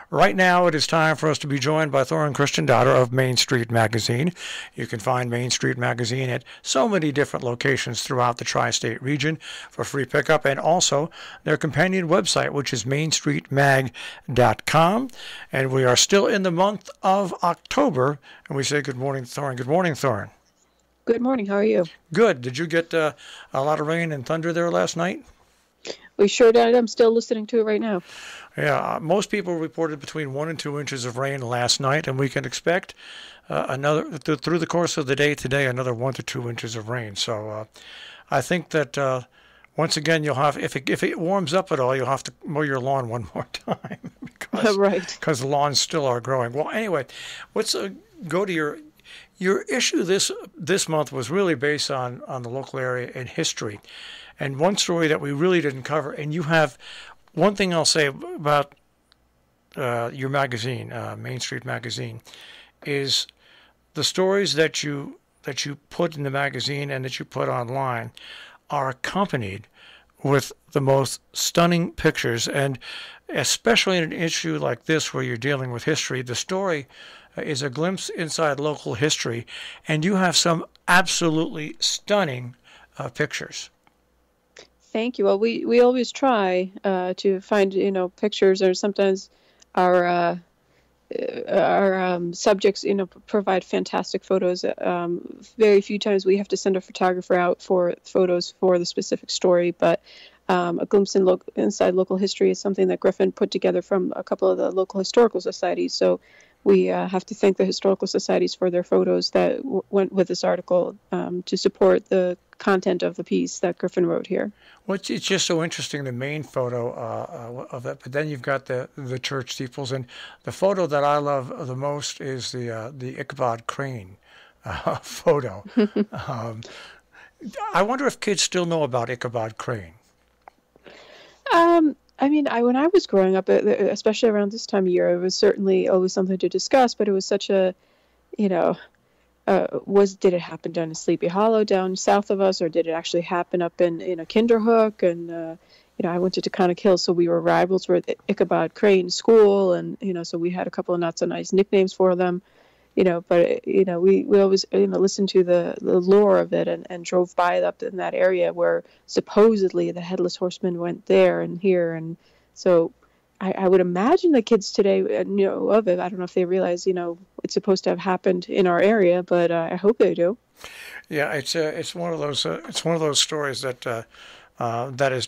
Right now, it is time for us to be joined by Thorin Christian-Dotter of Main Street Magazine. You can find Main Street Magazine at so many different locations throughout the tri-state region for free pickup, and also their companion website, which is mainstreetmag.com. And we are still in the month of October, and we say good morning, Thorin. Good morning, Thorin. Good morning. How are you? Good. Did you get a lot of rain and thunder there last night? We sure did. I'm still listening to it right now. Yeah, most people reported between 1 and 2 inches of rain last night, and we can expect another through the course of the day today, another 1 to 2 inches of rain. So I think that once again you'll have, if it warms up at all, you'll have to mow your lawn one more time because the lawns still are growing. Well, anyway, let's go to your issue this month was really based on the local area and history. And one story that we really didn't cover, and you have one thing I'll say about your magazine, Main Street Magazine, is the stories that you put in the magazine and that you put online are accompanied with the most stunning pictures. And especially in an issue like this where you're dealing with history, the story is a glimpse inside local history, and you have some absolutely stunning pictures. Thank you. Well, we always try to find pictures, or sometimes our subjects provide fantastic photos. Very few times we have to send a photographer out for photos for the specific story, but a glimpse inside local history is something that Griffin put together from a couple of the local historical societies. So we have to thank the historical societies for their photos that went with this article to support the content of the piece that Griffin wrote here. Well, it's just so interesting, the main photo of it, but then you've got the church steeples, and the photo that I love the most is the Ichabod Crane photo. I wonder if kids still know about Ichabod Crane. I mean, when I was growing up, especially around this time of year, it was certainly always something to discuss, but it was such a, did it happen down in Sleepy Hollow down south of us, or did it actually happen up in Kinderhook? And, I went to Taconic Hill, so we were rivals with Ichabod Crane School, and, so we had a couple of not so nice nicknames for them, but, we always, listened to the lore of it and drove by up in that area where supposedly the Headless Horseman went there and here. And so I would imagine the kids today know of it. I don't know if they realize, it's supposed to have happened in our area, but I hope they do. Yeah, it's one of those stories that that is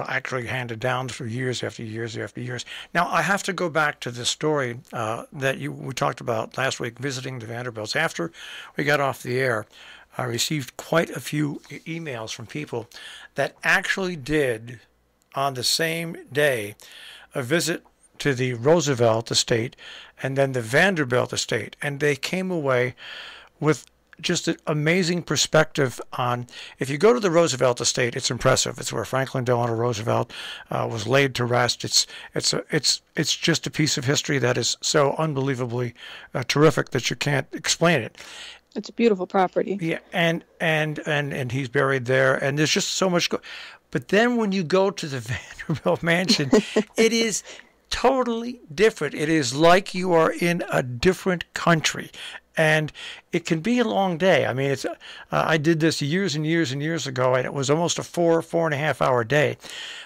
actually handed down for years after years after years. Now, I have to go back to the story that we talked about last week, visiting the Vanderbilts. After we got off the air, I received quite a few emails from people that actually did, on the same day, a visit to the Roosevelt Estate and then the Vanderbilt Estate, and they came away with just an amazing perspective on, if you go to the Roosevelt Estate, it's impressive. It's where Franklin Delano Roosevelt was laid to rest. It's just a piece of history that is so unbelievably terrific that you can't explain it. It's a beautiful property. Yeah, and he's buried there, and there's just so much. But then when you go to the Vanderbilt Mansion, it is totally different. It is like you are in a different country. And it can be a long day. I mean, I did this years and years and years ago, and it was almost a 4.5 hour day.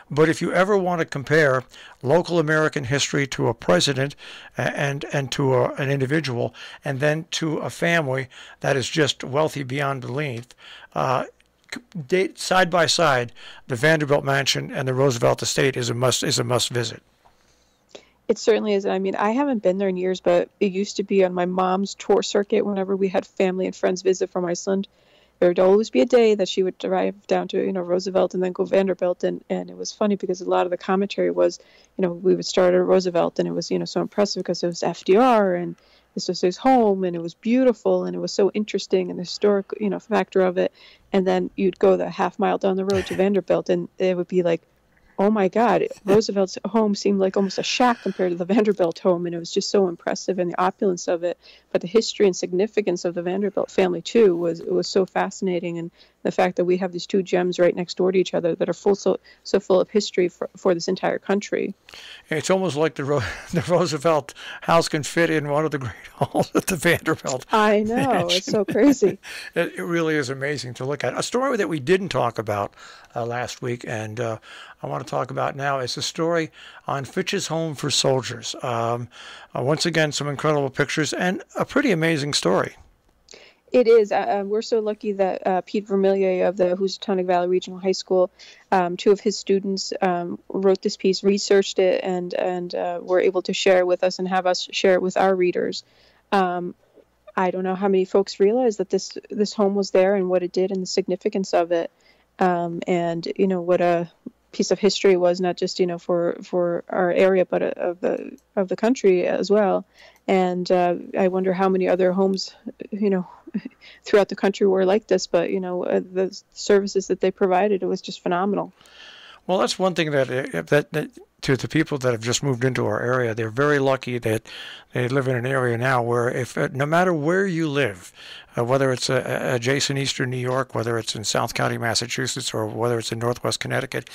But if you ever want to compare local American history to a president and to an individual, and then to a family that is just wealthy beyond belief, side by side, the Vanderbilt Mansion and the Roosevelt Estate is a must visit. It certainly is. I mean, I haven't been there in years, but it used to be on my mom's tour circuit whenever we had family and friends visit from Iceland. There would always be a day that she would drive down to, Roosevelt and then go Vanderbilt. And it was funny because a lot of the commentary was, we would start at Roosevelt, and it was, so impressive because it was FDR and this was his home, and it was beautiful, and it was so interesting, and the historic, factor of it. And then you'd go the half mile down the road to Vanderbilt, and it would be like, oh my God, Roosevelt's home seemed like almost a shack compared to the Vanderbilt home, and it was just so impressive, and the opulence of it. But the history and significance of the Vanderbilt family too was so fascinating, and the fact that we have these two gems right next door to each other that are so full of history for this entire country. It's almost like the Roosevelt House can fit in one of the great halls at the Vanderbilt. I know, it's so crazy. It really is amazing to look at. A story that we didn't talk about last week, and I want to talk about now, is a story on Fletchers Home for soldiers. Once again, some incredible pictures and a pretty amazing story. It is. We're so lucky that Pete Vermillier of the Housatonic Valley Regional High School, two of his students wrote this piece, researched it, and were able to share it with us and have us share it with our readers. I don't know how many folks realize that this home was there and what it did and the significance of it, and what a piece of history it was, not just for our area, but of the country as well. And I wonder how many other homes throughout the country were like this, but the services that they provided, it was just phenomenal. Well, that's one thing that to the people that have just moved into our area, they're very lucky that they live in an area now where no matter where you live, whether it's adjacent eastern New York, whether it's in South County, Massachusetts, or whether it's in Northwest Connecticut,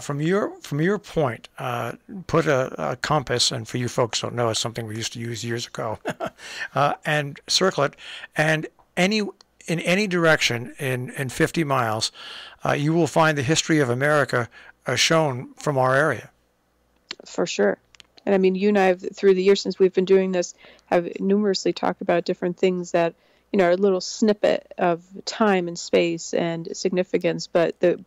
from your point, put a compass, and for you folks who don't know, it's something we used to use years ago, and circle it, and in any direction in 50 miles, you will find the history of America shown from our area. For sure. And I mean, you and I have, through the years since we've been doing this, have numerously talked about different things that, are a little snippet of time and space and significance, but the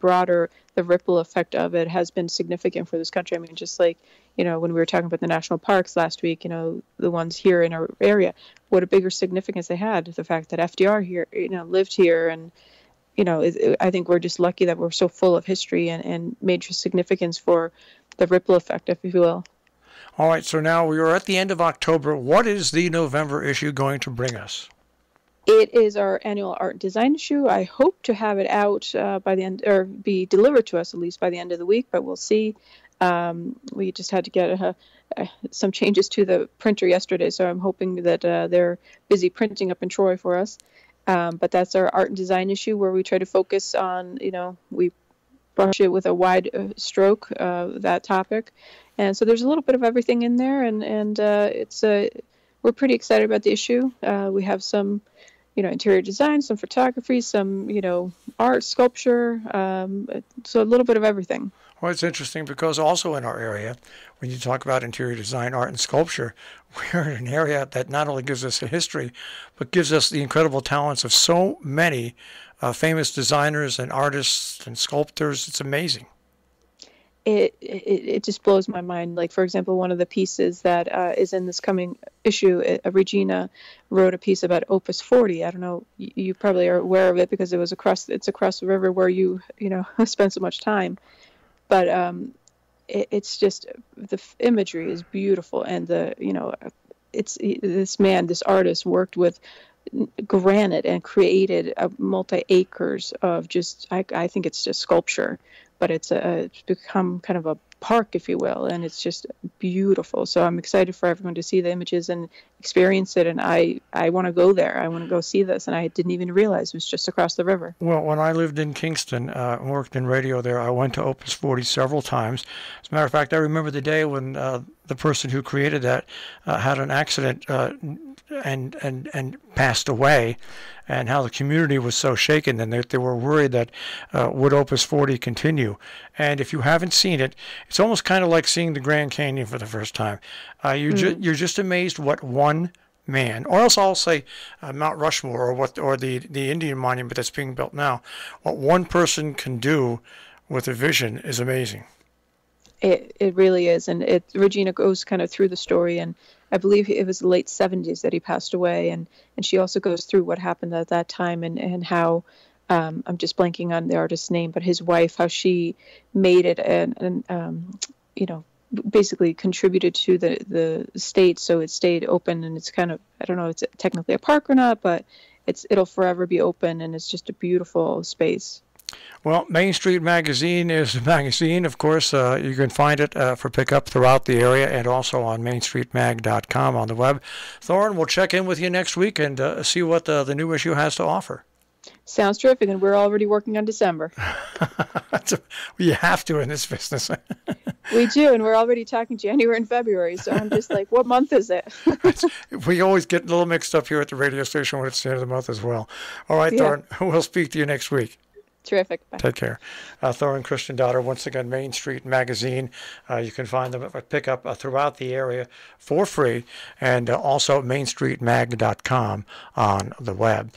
ripple effect of it has been significant for this country. I mean, just like, when we were talking about the national parks last week, the ones here in our area, what a bigger significance they had. The fact that FDR here, lived here, and I think we're just lucky that we're so full of history and major significance for the ripple effect, if you will. All right, so now we are at the end of October. What is the November issue going to bring us? It is our annual art and design issue. I hope to have it out by the end, or be delivered to us at least by the end of the week, but we'll see. We just had to get some changes to the printer yesterday, so I'm hoping that they're busy printing up in Troy for us. But that's our art and design issue, where we try to focus on, we brush it with a wide stroke, that topic. And so there's a little bit of everything in there, and we're pretty excited about the issue. We have some, interior design, some photography, some, art, sculpture, so a little bit of everything. Well, it's interesting because also in our area, when you talk about interior design, art, and sculpture, we're in an area that not only gives us a history, but gives us the incredible talents of so many famous designers and artists and sculptors. It's amazing. It just blows my mind. Like, for example, one of the pieces that is in this coming issue, Regina wrote a piece about Opus 40. I don't know, you probably are aware of it because it's across the river where you spend so much time. But it's just, the imagery is beautiful, and it's this artist worked with granite and created multi-acres of just, I think it's just sculpture, but it's become kind of a park, if you will, and it's just beautiful. So I'm excited for everyone to see the images and experience it, and I want to go there. I want to go see this, and I didn't even realize it was just across the river. Well, when I lived in Kingston and worked in radio there, I went to Opus 40 several times. As a matter of fact, I remember the day when the person who created that had an accident and passed away, and how the community was so shaken, and they were worried that would Opus 40 continue. And if you haven't seen it, it's almost kind of like seeing the Grand Canyon for the first time. You're just amazed what one man, or else I'll say Mount Rushmore, or the Indian monument that's being built now, what one person can do with a vision is amazing. It really is, and Regina goes kind of through the story, and I believe it was the late 70s that he passed away, and she also goes through what happened at that time, and how, I'm just blanking on the artist's name, but his wife, how she made it and basically contributed to the state, so it stayed open, and it's kind of, I don't know if it's technically a park or not, but it'll forever be open, and it's just a beautiful space. Well, Main Street Magazine is a magazine. Of course, you can find it for pickup throughout the area and also on mainstreetmag.com on the web. Thorne, we'll check in with you next week and see what the new issue has to offer. Sounds terrific, and we're already working on December. You have to in this business. We do, and we're already talking January and February, so I'm just like, what month is it? We always get a little mixed up here at the radio station when it's the end of the month as well. All right, Yeah. Thorne, we'll speak to you next week. Terrific. Bye. Take care. Thor and Christian Daughter, once again, Main Street Magazine. You can find them at pickup throughout the area for free, and also mainstreetmag.com on the web.